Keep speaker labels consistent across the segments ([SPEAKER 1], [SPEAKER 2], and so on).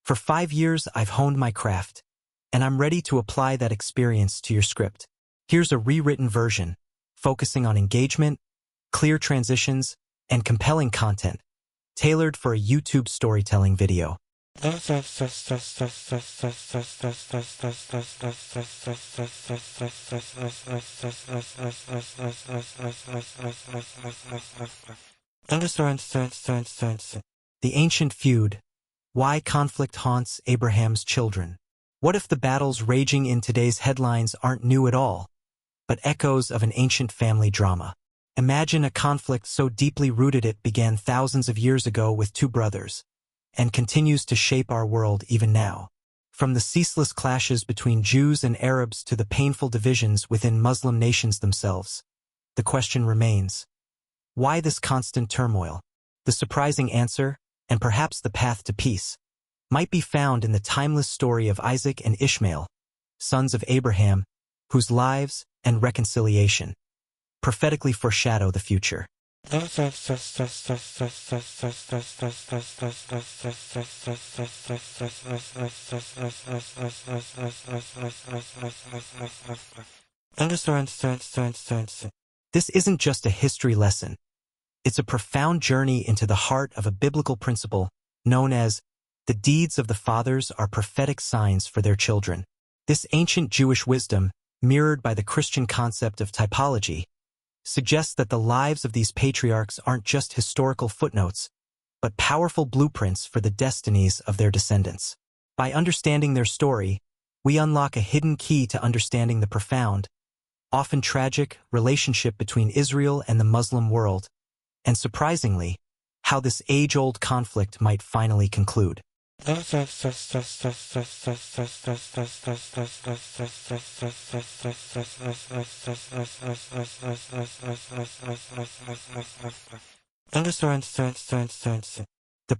[SPEAKER 1] For 5 years, I've honed my craft, and I'm ready to apply that experience to your script. Here's a rewritten version, focusing on engagement, clear transitions, and compelling content, tailored for a YouTube storytelling video. The ancient feud. Why conflict haunts Abraham's children. What if the battles raging in today's headlines aren't new at all, but echoes of an ancient family drama? Imagine a conflict so deeply rooted it began thousands of years ago with two brothers, and continues to shape our world even now. From the ceaseless clashes between Jews and Arabs to the painful divisions within Muslim nations themselves, the question remains: why this constant turmoil? The surprising answer, and perhaps the path to peace, might be found in the timeless story of Isaac and Ishmael, sons of Abraham, whose lives and reconciliation prophetically foreshadow the future. This isn't just a history lesson. It's a profound journey into the heart of a biblical principle known as the deeds of the fathers are prophetic signs for their children. This ancient Jewish wisdom, mirrored by the Christian concept of typology, suggests that the lives of these patriarchs aren't just historical footnotes, but powerful blueprints for the destinies of their descendants. By understanding their story, we unlock a hidden key to understanding the profound, often tragic, relationship between Israel and the Muslim world, and surprisingly, how this age-old conflict might finally conclude. The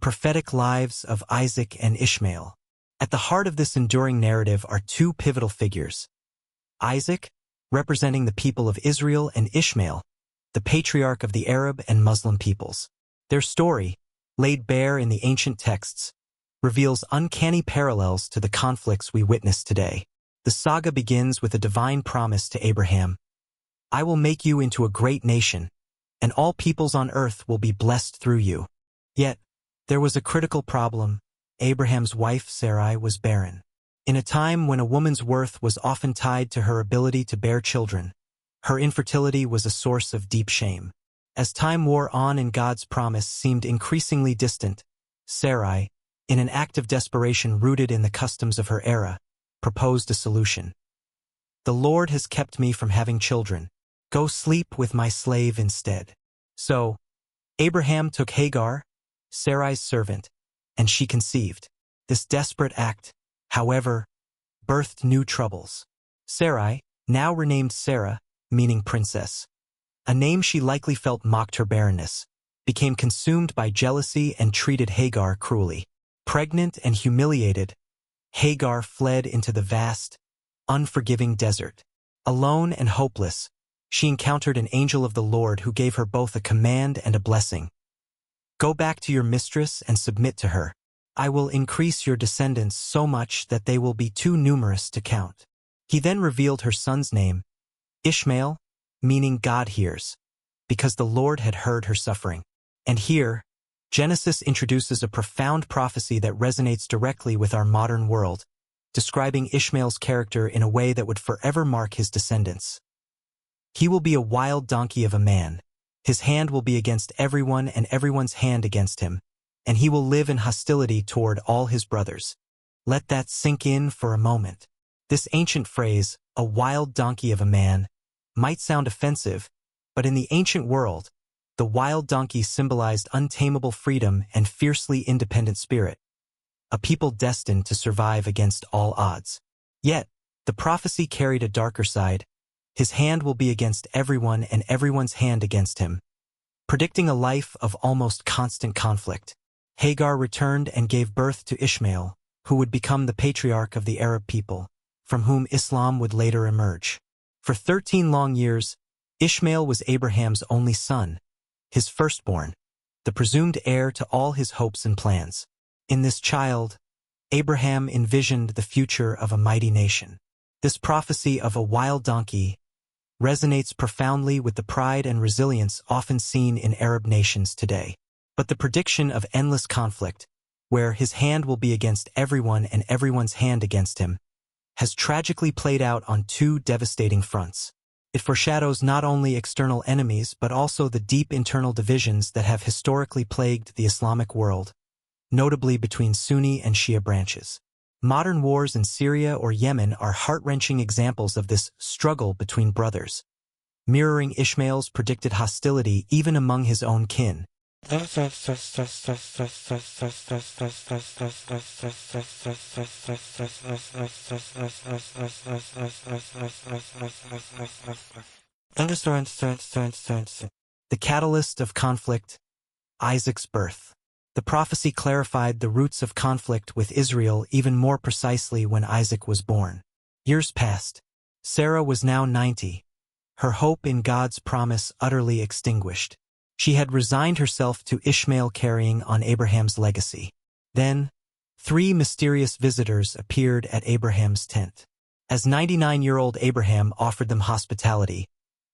[SPEAKER 1] prophetic lives of Isaac and Ishmael. At the heart of this enduring narrative are two pivotal figures: Isaac, representing the people of Israel, and Ishmael, the patriarch of the Arab and Muslim peoples. Their story, laid bare in the ancient texts, reveals uncanny parallels to the conflicts we witness today. The saga begins with a divine promise to Abraham: "I will make you into a great nation, and all peoples on earth will be blessed through you." Yet, there was a critical problem. Abraham's wife Sarai was barren. In a time when a woman's worth was often tied to her ability to bear children, her infertility was a source of deep shame. As time wore on and God's promise seemed increasingly distant, Sarai, in an act of desperation rooted in the customs of her era, proposed a solution. "The Lord has kept me from having children. Go sleep with my slave instead." So, Abraham took Hagar, Sarai's servant, and she conceived. This desperate act, however, birthed new troubles. Sarai, now renamed Sarah, meaning princess, a name she likely felt mocked her barrenness, became consumed by jealousy and treated Hagar cruelly. Pregnant and humiliated, Hagar fled into the vast, unforgiving desert. Alone and hopeless, she encountered an angel of the Lord who gave her both a command and a blessing. "Go back to your mistress and submit to her. I will increase your descendants so much that they will be too numerous to count." He then revealed her son's name, Ishmael, meaning God hears, because the Lord had heard her suffering. And here, Genesis introduces a profound prophecy that resonates directly with our modern world, describing Ishmael's character in a way that would forever mark his descendants. "He will be a wild donkey of a man. His hand will be against everyone and everyone's hand against him, and he will live in hostility toward all his brothers." Let that sink in for a moment. This ancient phrase, "a wild donkey of a man," might sound offensive, but in the ancient world, the wild donkey symbolized untamable freedom and fiercely independent spirit, a people destined to survive against all odds. Yet, the prophecy carried a darker side. His hand will be against everyone and everyone's hand against him, predicting a life of almost constant conflict. Hagar returned and gave birth to Ishmael, who would become the patriarch of the Arab people, from whom Islam would later emerge. For 13 long years, Ishmael was Abraham's only son, his firstborn, the presumed heir to all his hopes and plans. In this child, Abraham envisioned the future of a mighty nation. This prophecy of a wild donkey resonates profoundly with the pride and resilience often seen in Arab nations today. But the prediction of endless conflict, where his hand will be against everyone and everyone's hand against him, has tragically played out on two devastating fronts. It foreshadows not only external enemies but also the deep internal divisions that have historically plagued the Islamic world, notably between Sunni and Shia branches. Modern wars in Syria or Yemen are heart-wrenching examples of this struggle between brothers, mirroring Ishmael's predicted hostility even among his own kin. The catalyst of conflict, Isaac's birth. The prophecy clarified the roots of conflict with Israel even more precisely when Isaac was born. Years passed. Sarah was now 90, her hope in God's promise utterly extinguished. She had resigned herself to Ishmael carrying on Abraham's legacy. Then, 3 mysterious visitors appeared at Abraham's tent. As 99-year-old Abraham offered them hospitality,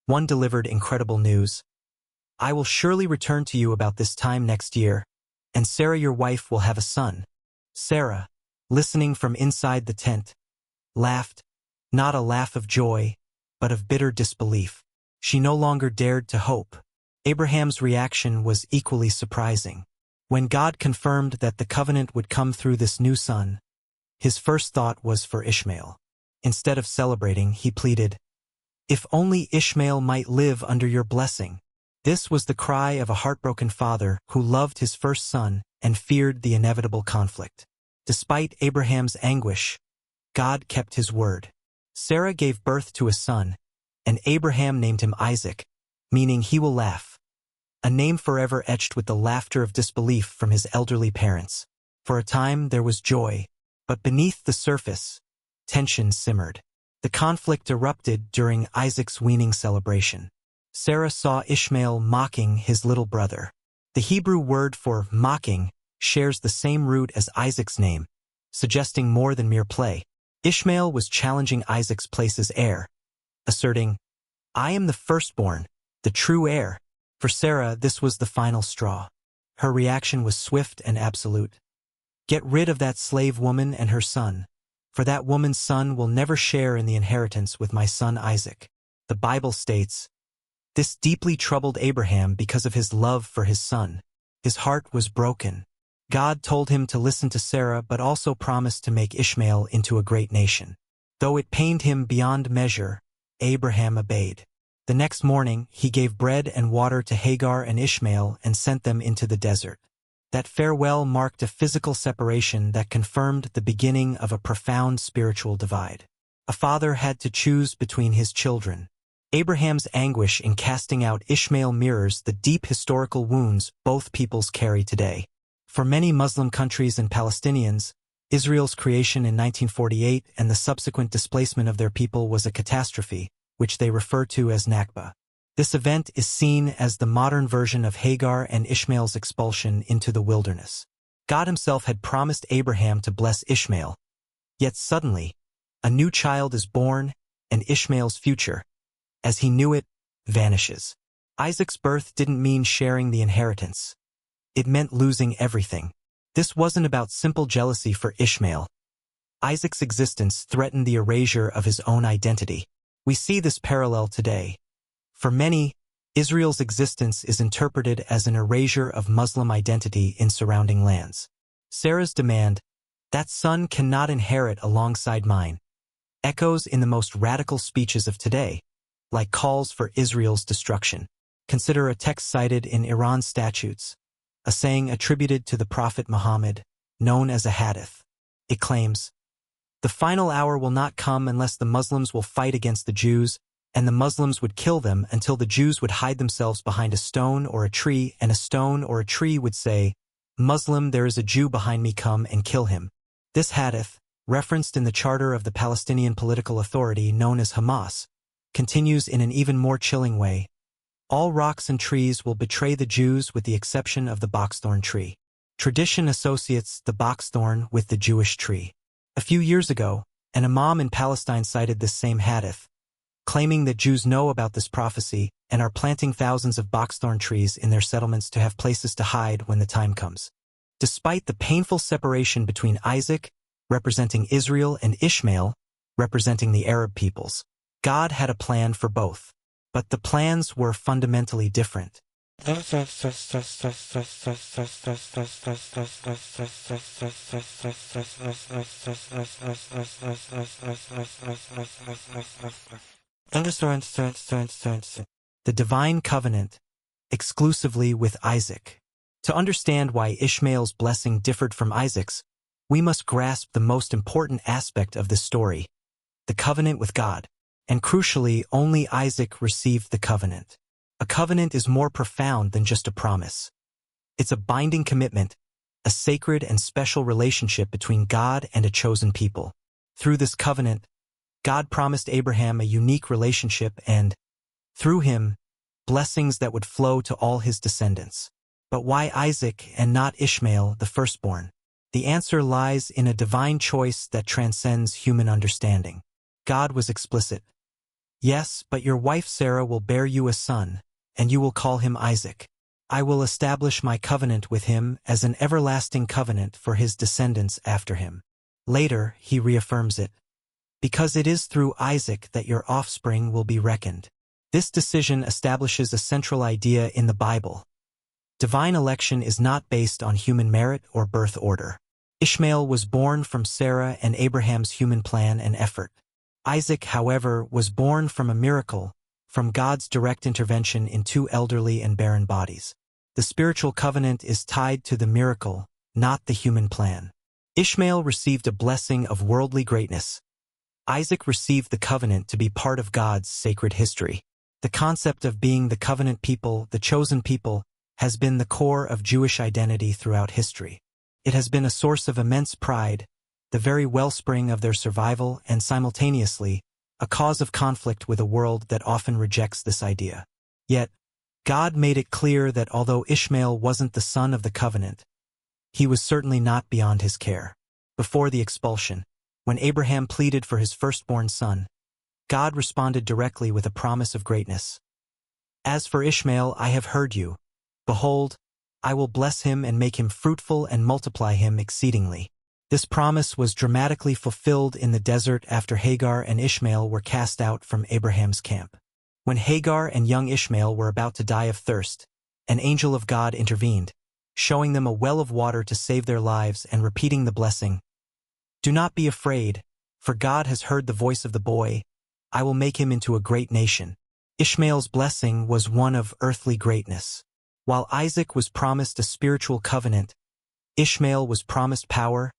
[SPEAKER 1] one delivered incredible news. "I will surely return to you about this time next year, and Sarah your wife will have a son." Sarah, listening from inside the tent, laughed, not a laugh of joy, but of bitter disbelief. She no longer dared to hope. Abraham's reaction was equally surprising. When God confirmed that the covenant would come through this new son, his first thought was for Ishmael. Instead of celebrating, he pleaded, "If only Ishmael might live under your blessing." This was the cry of a heartbroken father who loved his first son and feared the inevitable conflict. Despite Abraham's anguish, God kept his word. Sarah gave birth to a son, and Abraham named him Isaac, meaning he will laugh, a name forever etched with the laughter of disbelief from his elderly parents. For a time there was joy, but beneath the surface, tension simmered. The conflict erupted during Isaac's weaning celebration. Sarah saw Ishmael mocking his little brother. The Hebrew word for mocking shares the same root as Isaac's name, suggesting more than mere play. Ishmael was challenging Isaac's place as heir, asserting, "I am the firstborn, the true heir." For Sarah, this was the final straw. Her reaction was swift and absolute. "Get rid of that slave woman and her son, for that woman's son will never share in the inheritance with my son Isaac." The Bible states, this deeply troubled Abraham because of his love for his son. His heart was broken. God told him to listen to Sarah but also promised to make Ishmael into a great nation. Though it pained him beyond measure, Abraham obeyed. The next morning, he gave bread and water to Hagar and Ishmael and sent them into the desert. That farewell marked a physical separation that confirmed the beginning of a profound spiritual divide. A father had to choose between his children. Abraham's anguish in casting out Ishmael mirrors the deep historical wounds both peoples carry today. For many Muslim countries and Palestinians, Israel's creation in 1948 and the subsequent displacement of their people was a catastrophe, which they refer to as Nakba. This event is seen as the modern version of Hagar and Ishmael's expulsion into the wilderness. God himself had promised Abraham to bless Ishmael, yet suddenly, a new child is born and Ishmael's future, as he knew it, vanishes. Isaac's birth didn't mean sharing the inheritance. It meant losing everything. This wasn't about simple jealousy for Ishmael. Isaac's existence threatened the erasure of his own identity. We see this parallel today. For many, Israel's existence is interpreted as an erasure of Muslim identity in surrounding lands. Sarah's demand, "That son cannot inherit alongside mine," echoes in the most radical speeches of today, like calls for Israel's destruction. Consider a text cited in Iran's statutes, a saying attributed to the Prophet Muhammad, known as a hadith. It claims, "The final hour will not come unless the Muslims will fight against the Jews, and the Muslims would kill them until the Jews would hide themselves behind a stone or a tree, and a stone or a tree would say, 'Muslim, there is a Jew behind me, come and kill him.'" This hadith, referenced in the charter of the Palestinian political authority known as Hamas, continues in an even more chilling way. "All rocks and trees will betray the Jews with the exception of the boxthorn tree." Tradition associates the boxthorn with the Jewish tree. A few years ago, an imam in Palestine cited this same hadith, claiming that Jews know about this prophecy and are planting thousands of boxthorn trees in their settlements to have places to hide when the time comes. Despite the painful separation between Isaac, representing Israel, and Ishmael, representing the Arab peoples, God had a plan for both. But the plans were fundamentally different. The divine covenant, exclusively with Isaac. To understand why Ishmael's blessing differed from Isaac's, we must grasp the most important aspect of this story, the covenant with God. And crucially, only Isaac received the covenant. A covenant is more profound than just a promise. It's a binding commitment, a sacred and special relationship between God and a chosen people. Through this covenant, God promised Abraham a unique relationship and, through him, blessings that would flow to all his descendants. But why Isaac and not Ishmael, the firstborn? The answer lies in a divine choice that transcends human understanding. God was explicit. Yes, but your wife Sarah will bear you a son, and you will call him Isaac. I will establish my covenant with him as an everlasting covenant for his descendants after him. Later, he reaffirms it. Because it is through Isaac that your offspring will be reckoned. This decision establishes a central idea in the Bible. Divine election is not based on human merit or birth order. Ishmael was born from Sarah and Abraham's human plan and effort. Isaac, however, was born from a miracle, from God's direct intervention in two elderly and barren bodies. The spiritual covenant is tied to the miracle, not the human plan. Ishmael received a blessing of worldly greatness. Isaac received the covenant to be part of God's sacred history. The concept of being the covenant people, the chosen people, has been the core of Jewish identity throughout history. It has been a source of immense pride, the very wellspring of their survival, and simultaneously, a cause of conflict with a world that often rejects this idea. Yet, God made it clear that although Ishmael wasn't the son of the covenant, he was certainly not beyond his care. Before the expulsion, when Abraham pleaded for his firstborn son, God responded directly with a promise of greatness. As for Ishmael, I have heard you. Behold, I will bless him and make him fruitful and multiply him exceedingly. This promise was dramatically fulfilled in the desert after Hagar and Ishmael were cast out from Abraham's camp. When Hagar and young Ishmael were about to die of thirst, an angel of God intervened, showing them a well of water to save their lives and repeating the blessing. Do not be afraid, for God has heard the voice of the boy. I will make him into a great nation. Ishmael's blessing was one of earthly greatness. While Isaac was promised a spiritual covenant, Ishmael was promised power,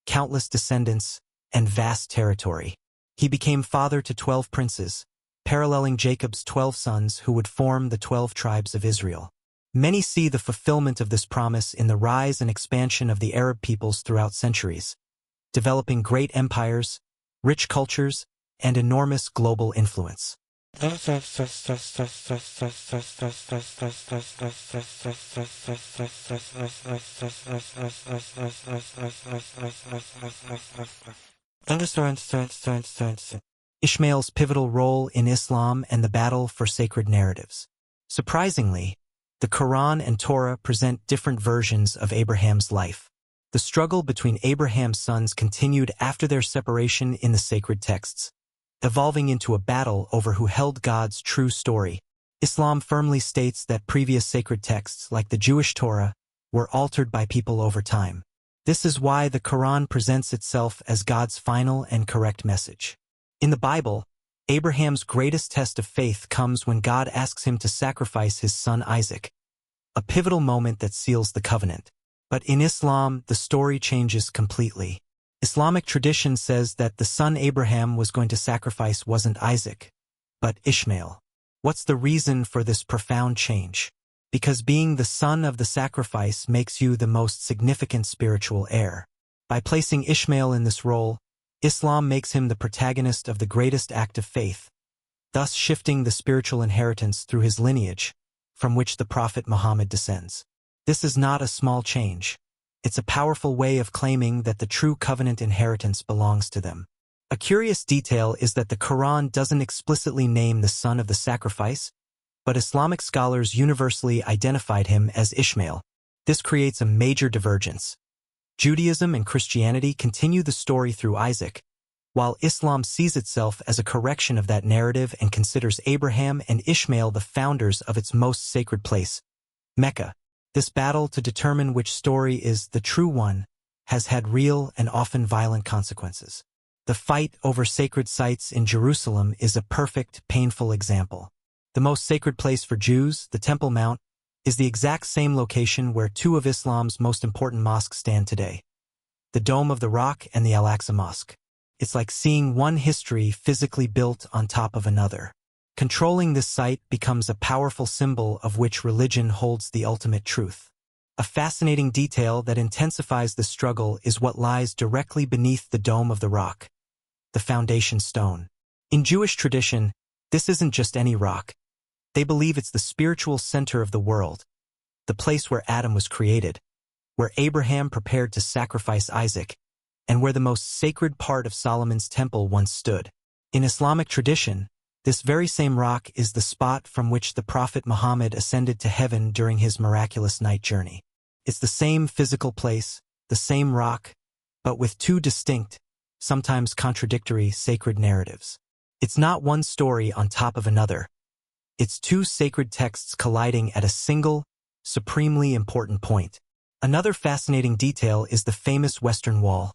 [SPEAKER 1] countless descendants, and vast territory. He became father to 12 princes, paralleling Jacob's 12 sons who would form the 12 tribes of Israel. Many see the fulfillment of this promise in the rise and expansion of the Arab peoples throughout centuries, developing great empires, rich cultures, and enormous global influence. Ishmael's pivotal role in Islam and the battle for sacred narratives. Surprisingly, the Quran and Torah present different versions of Abraham's life. The struggle between Abraham's sons continued after their separation in the sacred texts, evolving into a battle over who held God's true story. Islam firmly states that previous sacred texts, like the Jewish Torah, were altered by people over time. This is why the Quran presents itself as God's final and correct message. In the Bible, Abraham's greatest test of faith comes when God asks him to sacrifice his son Isaac, a pivotal moment that seals the covenant. But in Islam, the story changes completely. Islamic tradition says that the son Abraham was going to sacrifice wasn't Isaac, but Ishmael. What's the reason for this profound change? Because being the son of the sacrifice makes you the most significant spiritual heir. By placing Ishmael in this role, Islam makes him the protagonist of the greatest act of faith, thus shifting the spiritual inheritance through his lineage, from which the Prophet Muhammad descends. This is not a small change. It's a powerful way of claiming that the true covenant inheritance belongs to them. A curious detail is that the Quran doesn't explicitly name the son of the sacrifice, but Islamic scholars universally identified him as Ishmael. This creates a major divergence. Judaism and Christianity continue the story through Isaac, while Islam sees itself as a correction of that narrative and considers Abraham and Ishmael the founders of its most sacred place, Mecca. This battle to determine which story is the true one has had real and often violent consequences. The fight over sacred sites in Jerusalem is a perfect, painful example. The most sacred place for Jews, the Temple Mount, is the exact same location where two of Islam's most important mosques stand today, the Dome of the Rock and the Al-Aqsa Mosque. It's like seeing one history physically built on top of another. Controlling this site becomes a powerful symbol of which religion holds the ultimate truth. A fascinating detail that intensifies the struggle is what lies directly beneath the Dome of the Rock, the foundation stone. In Jewish tradition, this isn't just any rock. They believe it's the spiritual center of the world, the place where Adam was created, where Abraham prepared to sacrifice Isaac, and where the most sacred part of Solomon's temple once stood. In Islamic tradition, this very same rock is the spot from which the Prophet Muhammad ascended to heaven during his miraculous night journey. It's the same physical place, the same rock, but with two distinct, sometimes contradictory sacred narratives. It's not one story on top of another. It's two sacred texts colliding at a single, supremely important point. Another fascinating detail is the famous Western Wall,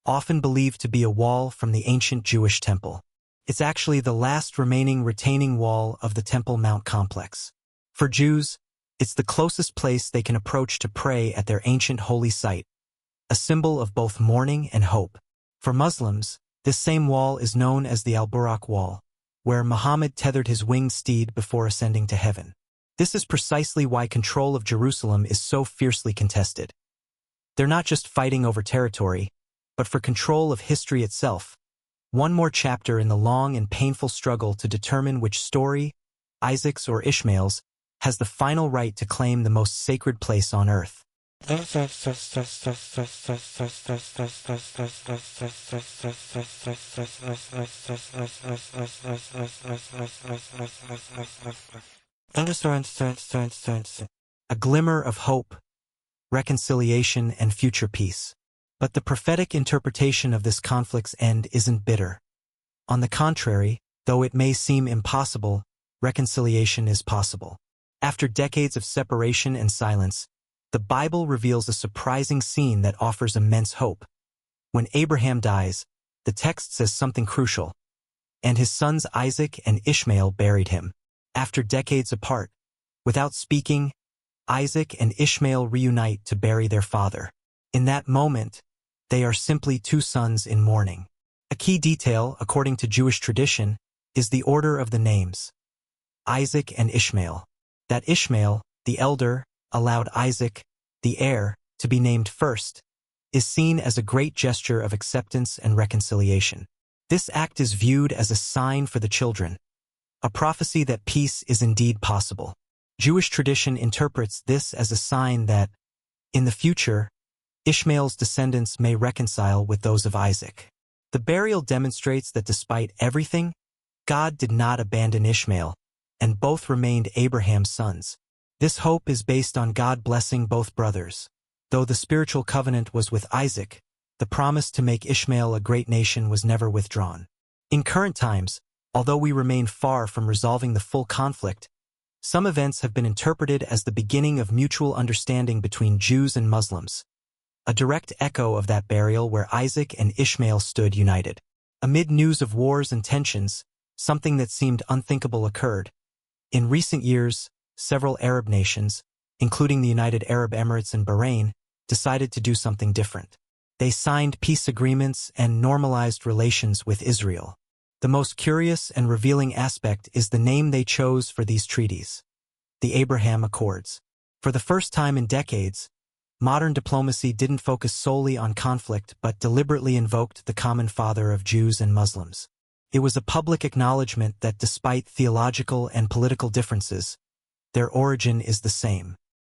[SPEAKER 1] often believed to be a wall from the ancient Jewish temple. It's actually the last remaining retaining wall of the Temple Mount complex. For Jews, it's the closest place they can approach to pray at their ancient holy site, a symbol of both mourning and hope. For Muslims, this same wall is known as the Al-Buraq Wall, where Muhammad tethered his winged steed before ascending to heaven. This is precisely why control of Jerusalem is so fiercely contested. They're not just fighting over territory, but for control of history itself. One more chapter in the long and painful struggle to determine which story, Isaac's or Ishmael's, has the final right to claim the most sacred place on earth. A glimmer of hope, reconciliation, and future peace. But the prophetic interpretation of this conflict's end isn't bitter. On the contrary, though it may seem impossible, reconciliation is possible. After decades of separation and silence, the Bible reveals a surprising scene that offers immense hope. When Abraham dies, the text says something crucial. And his sons Isaac and Ishmael buried him. After decades apart, without speaking, Isaac and Ishmael reunite to bury their father. In that moment, they are simply two sons in mourning. A key detail, according to Jewish tradition, is the order of the names. Isaac and Ishmael. That Ishmael, the elder, allowed Isaac, the heir, to be named first, is seen as a great gesture of acceptance and reconciliation. This act is viewed as a sign for the children, a prophecy that peace is indeed possible. Jewish tradition interprets this as a sign that, in the future, Ishmael's descendants may reconcile with those of Isaac. The burial demonstrates that despite everything, God did not abandon Ishmael, and both remained Abraham's sons. This hope is based on God blessing both brothers. Though the spiritual covenant was with Isaac, the promise to make Ishmael a great nation was never withdrawn. In current times, although we remain far from resolving the full conflict, some events have been interpreted as the beginning of mutual understanding between Jews and Muslims, a direct echo of that burial where Isaac and Ishmael stood united. Amid news of wars and tensions, something that seemed unthinkable occurred. In recent years, several Arab nations, including the United Arab Emirates and Bahrain, decided to do something different. They signed peace agreements and normalized relations with Israel. The most curious and revealing aspect is the name they chose for these treaties: the Abraham Accords. For the first time in decades, modern diplomacy didn't focus solely on conflict but deliberately invoked the common father of Jews and Muslims. It was a public acknowledgement that despite theological and political differences, their origin is the same.